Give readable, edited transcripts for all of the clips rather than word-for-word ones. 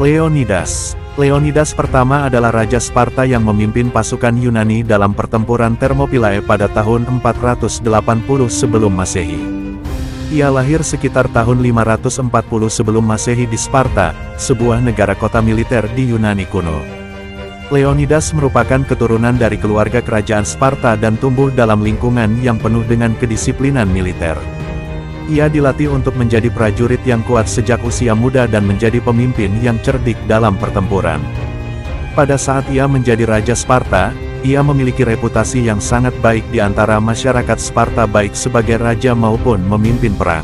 Leonidas. Leonidas pertama adalah Raja Sparta yang memimpin pasukan Yunani dalam pertempuran Thermopylae pada tahun 480 sebelum Masehi. Ia lahir sekitar tahun 540 sebelum Masehi di Sparta, sebuah negara kota militer di Yunani kuno. Leonidas merupakan keturunan dari keluarga kerajaan Sparta dan tumbuh dalam lingkungan yang penuh dengan kedisiplinan militer. Ia dilatih untuk menjadi prajurit yang kuat sejak usia muda dan menjadi pemimpin yang cerdik dalam pertempuran. Pada saat ia menjadi Raja Sparta, ia memiliki reputasi yang sangat baik di antara masyarakat Sparta baik sebagai raja maupun memimpin perang.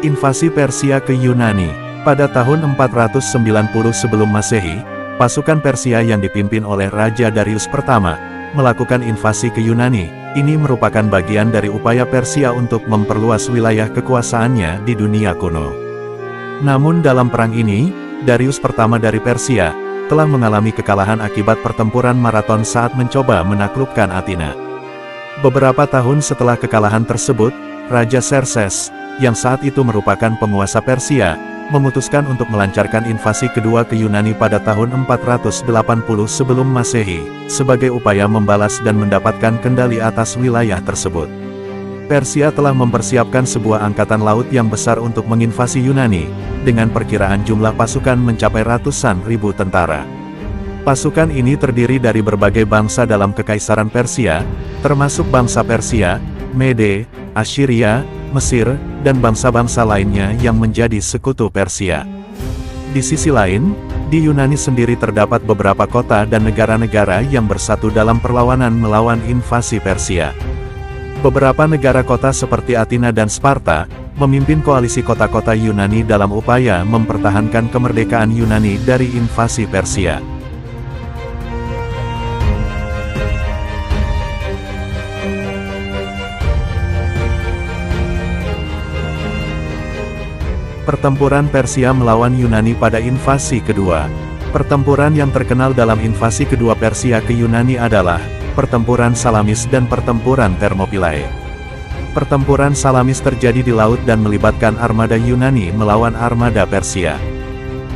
Invasi Persia ke Yunani. Pada tahun 490 sebelum Masehi, pasukan Persia yang dipimpin oleh Raja Darius pertama, melakukan invasi ke Yunani. Ini merupakan bagian dari upaya Persia untuk memperluas wilayah kekuasaannya di dunia kuno. Namun dalam perang ini, Darius pertama dari Persia, telah mengalami kekalahan akibat pertempuran Marathon saat mencoba menaklukkan Athena. Beberapa tahun setelah kekalahan tersebut, Raja Xerxes, yang saat itu merupakan penguasa Persia, memutuskan untuk melancarkan invasi kedua ke Yunani pada tahun 480 sebelum Masehi, sebagai upaya membalas dan mendapatkan kendali atas wilayah tersebut. Persia telah mempersiapkan sebuah angkatan laut yang besar untuk menginvasi Yunani, dengan perkiraan jumlah pasukan mencapai ratusan ribu tentara. Pasukan ini terdiri dari berbagai bangsa dalam Kekaisaran Persia, termasuk bangsa Persia, Mede, Assyria, Mesir, dan bangsa-bangsa lainnya yang menjadi sekutu Persia. Di sisi lain, di Yunani sendiri terdapat beberapa kota dan negara-negara yang bersatu dalam perlawanan melawan invasi Persia. Beberapa negara kota seperti Athena dan Sparta, memimpin koalisi kota-kota Yunani dalam upaya mempertahankan kemerdekaan Yunani dari invasi Persia. Pertempuran Persia melawan Yunani pada invasi kedua. Pertempuran yang terkenal dalam invasi kedua Persia ke Yunani adalah Pertempuran Salamis dan Pertempuran Thermopylae. Pertempuran Salamis terjadi di laut dan melibatkan armada Yunani melawan armada Persia.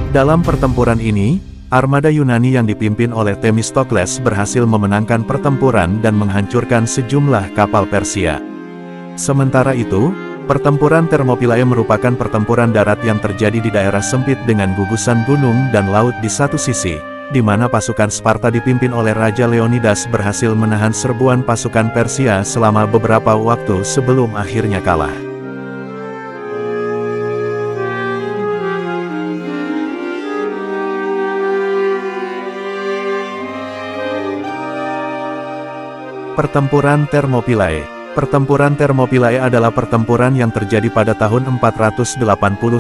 Dalam pertempuran ini, armada Yunani yang dipimpin oleh Themistokles berhasil memenangkan pertempuran dan menghancurkan sejumlah kapal Persia. Sementara itu, Pertempuran Thermopylae merupakan pertempuran darat yang terjadi di daerah sempit dengan gugusan gunung dan laut di satu sisi, di mana pasukan Sparta dipimpin oleh Raja Leonidas berhasil menahan serbuan pasukan Persia selama beberapa waktu sebelum akhirnya kalah. Pertempuran Thermopylae. Pertempuran Thermopylae adalah pertempuran yang terjadi pada tahun 480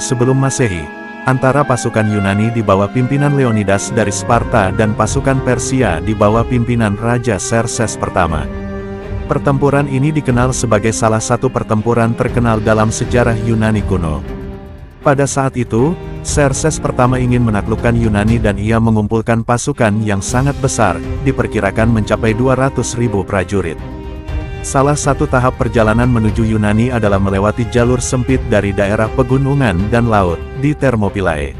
sebelum Masehi, antara pasukan Yunani di bawah pimpinan Leonidas dari Sparta dan pasukan Persia di bawah pimpinan Raja Xerxes pertama. Pertempuran ini dikenal sebagai salah satu pertempuran terkenal dalam sejarah Yunani kuno. Pada saat itu, Xerxes pertama ingin menaklukkan Yunani dan ia mengumpulkan pasukan yang sangat besar, diperkirakan mencapai 200.000 prajurit. Salah satu tahap perjalanan menuju Yunani adalah melewati jalur sempit dari daerah pegunungan dan laut, di Thermopylae.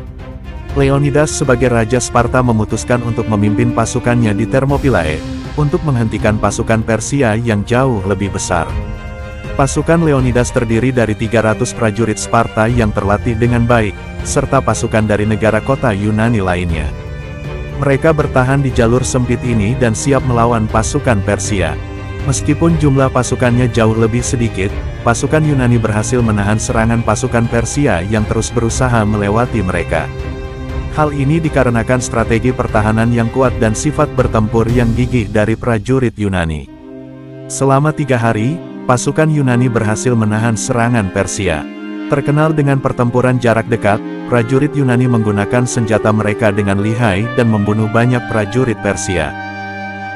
Leonidas sebagai Raja Sparta memutuskan untuk memimpin pasukannya di Thermopylae, untuk menghentikan pasukan Persia yang jauh lebih besar. Pasukan Leonidas terdiri dari 300 prajurit Sparta yang terlatih dengan baik, serta pasukan dari negara kota Yunani lainnya. Mereka bertahan di jalur sempit ini dan siap melawan pasukan Persia. Meskipun jumlah pasukannya jauh lebih sedikit, pasukan Yunani berhasil menahan serangan pasukan Persia yang terus berusaha melewati mereka. Hal ini dikarenakan strategi pertahanan yang kuat dan sifat bertempur yang gigih dari prajurit Yunani. Selama 3 hari, pasukan Yunani berhasil menahan serangan Persia. Terkenal dengan pertempuran jarak dekat, prajurit Yunani menggunakan senjata mereka dengan lihai dan membunuh banyak prajurit Persia.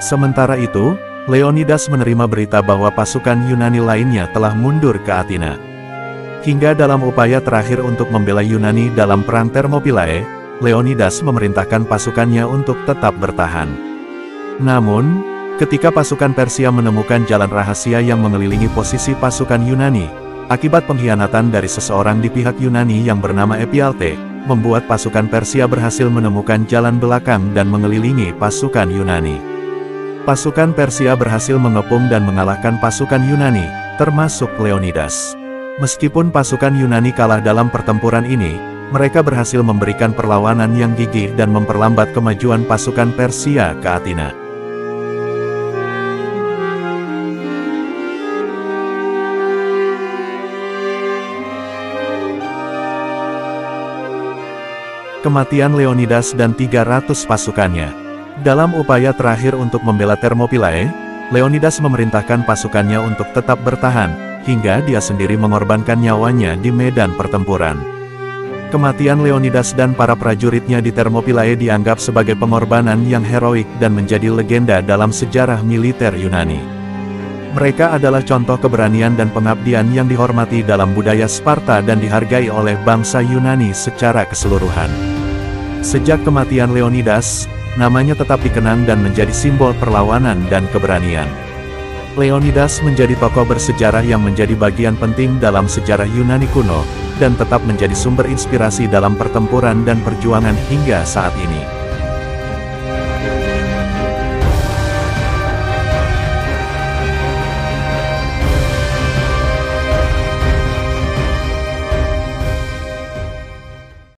Sementara itu, Leonidas menerima berita bahwa pasukan Yunani lainnya telah mundur ke Athena. Hingga dalam upaya terakhir untuk membela Yunani dalam perang Thermopylae, Leonidas memerintahkan pasukannya untuk tetap bertahan. Namun, Ketika pasukan Persia menemukan jalan rahasia yang mengelilingi posisi pasukan Yunani, akibat pengkhianatan dari seseorang di pihak Yunani yang bernama Ephialte, membuat pasukan Persia berhasil menemukan jalan belakang dan mengelilingi pasukan Yunani. Pasukan Persia berhasil mengepung dan mengalahkan pasukan Yunani, termasuk Leonidas. Meskipun pasukan Yunani kalah dalam pertempuran ini, mereka berhasil memberikan perlawanan yang gigih dan memperlambat kemajuan pasukan Persia ke Athena. Kematian Leonidas dan 300 pasukannya. Dalam upaya terakhir untuk membela Thermopylae, Leonidas memerintahkan pasukannya untuk tetap bertahan, hingga dia sendiri mengorbankan nyawanya di medan pertempuran. Kematian Leonidas dan para prajuritnya di Thermopylae dianggap sebagai pengorbanan yang heroik dan menjadi legenda dalam sejarah militer Yunani. Mereka adalah contoh keberanian dan pengabdian yang dihormati dalam budaya Sparta dan dihargai oleh bangsa Yunani secara keseluruhan. Sejak kematian Leonidas, namanya tetap dikenang dan menjadi simbol perlawanan dan keberanian. Leonidas menjadi tokoh bersejarah yang menjadi bagian penting dalam sejarah Yunani kuno, dan tetap menjadi sumber inspirasi dalam pertempuran dan perjuangan hingga saat ini.